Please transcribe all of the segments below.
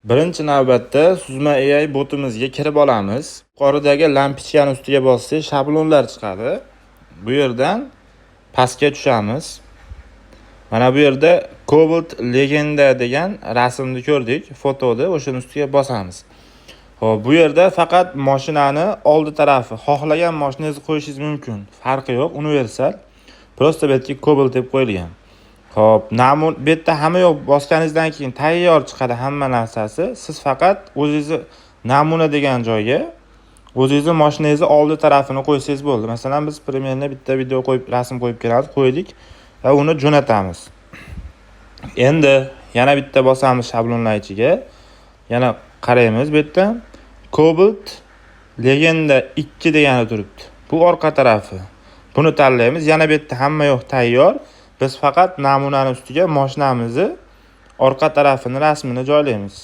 Birinchi navbatda Suzma AI botimizga kirib olamiz. Yuqoridagi lampochkani ustiga bossak, shablonlar chiqadi. Bu yerdan pastga tushamiz. Mana bu yerda Cobalt Legenda degan rasmni ko'rdik, fotoni, o'shaning ustiga bosamiz. Xo'p, bu yerda faqat mashinani oldi tarafi, xohlagan mashinangizni qo'yishingiz mumkin. Farqi yo'q, universal. Prosta bu yerga Cobalt deb qo'yilgan. Xo'p, bu yerda hamma yo'q bosganingizdan keyin tayyor chiqadi hamma narsasi. Siz faqat o'zingizni namuna degan joyga o'zingizni mashinangizni oldi tarafini qo'ysangiz bo'ldi. Masalan, biz primerni bitta video qo'yib, rasm qo'yib kelamiz, qo'ydik va uni jo'natamiz. Endi yana bitta bosamiz shablonlar ichiga. Yana qaraymiz bu yerda Cobalt Legenda 2 degani turibdi. Bu orqa tarafi. Buni tanlaymiz. Yana bu yerda hamma yo'q tayyor. Biz faqat namunani ustiga mashinamizni orqa tarafini rasmini joylaymiz.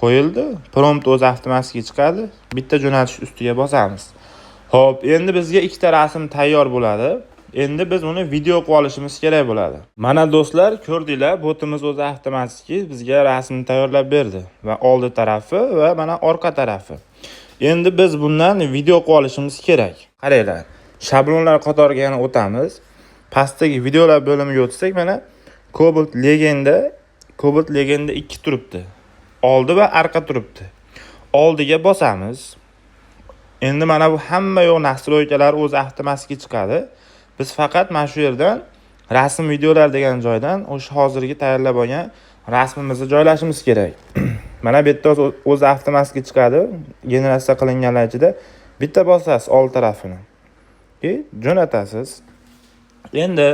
Qo'yildi. Prompt o'z avtomatik chiqadi. Bitta jo'natish ustiga bosamiz. Xo'p, endi bizga ikkita rasm tayyor bo'ladi. Endi biz uni video qilib olishimiz kerak bo'ladi. Mana do'stlar, ko'rdinglar, botimiz o'z avtomatik bizga rasmni tayyorlab berdi va oldi tarafi va mana orqa tarafi. Endi biz bundan video qilib olishimiz kerak. Qaranglar. Shablonlar qatoriga yana o'tamiz. Pastdagi videolar bo'limiga o'tsak, mana Cobalt Legenda 2 turibdi. Oldi va arqa turibdi. Oldiga bosamiz. Endi mana bu hamma yo'q nastroykalar o'z avtomatik chiqadi. Biz faqat mana shu yerdan rasm videolar degan joydan o'sha hozirgi tayyorlab olgan rasmimizni joylashimiz kerak. Mana bu yerda o'z avtomatik chiqadi. Generatsiya qilinganlar ichida bitta bosasiz old tarafini. Jo'natasiz. Endi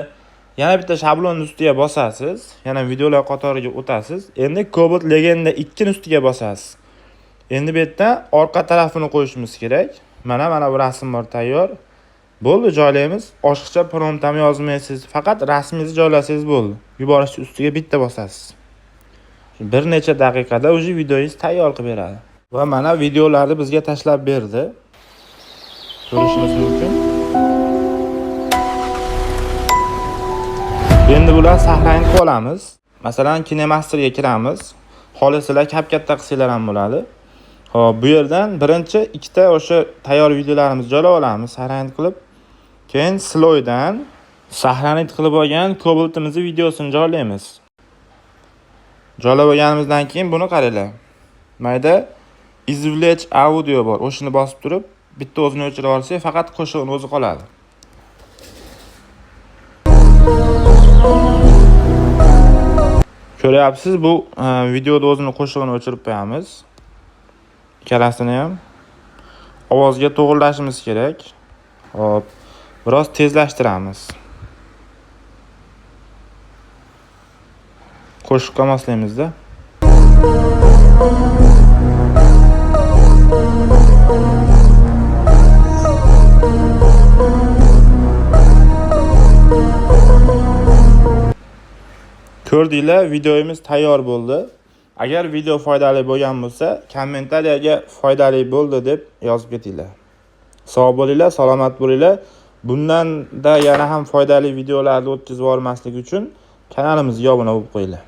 yana bitta shablonning ustiga bosasiz, yana videolar qatoriga o'tasiz. Endi Cobalt Legenda 2 ning ustiga bosasiz. Endi bu yerda orqa tarafini qo'yishimiz kerak. Mana bu rasm bor tayyor. Bo'ldi, joylaymiz. Oshiqcha prompt ham yozmaysiz, faqat rasmingizni joylasangiz bo'ldi. Yuborish ustiga bitta bosasiz. Bir necha daqiqada o'sha videongiz tayyor qilib beradi. Va mana videolarni bizga tashlab berdi. Ko'rishingiz mumkin. Endi bular sahrangiz qolamiz. Masalan, KineMasterga kiramiz. Xohlasizlar katta qilsanglar ham bo'ladi. Xo'p, bu yerdan birinchi ikkita o'sha tayyor videolarimizni joylab olamiz, sahrangiz qilib. Keyin Slowdan sahrangiz qilib olgan Cobaltimizni videosini joylaymiz. Joylab olganimizdan keyin buni qaranglar. Mayda izvlech audio bor. O'shini bosib turib, bitta o'zini o'chirib olsak, faqat qo'shig'ini o'zi qoladi. Ko'ryapsiz, bu videoda o'zini qo'shig'ini o'chirib qo'yamiz. Ikkalasini ham ovozga to'g'rilashimiz kerak. Hop, biroz tezlashtiramiz. Qo'shiq qolmasligimizda. Ko'rdinglar, videomiz tayyor bo'ldi. Agar video foydali bo'lgan bo'lsa, kommentariyaga foydali bo'ldi deb yozib ketinglar. Sog' bo'linglar, salomat bo'linglar. Bundan da yana ham foydali videolarni o'tkazib yubormaslik uchun kanalimizga obuna bo'lib qo'yinglar.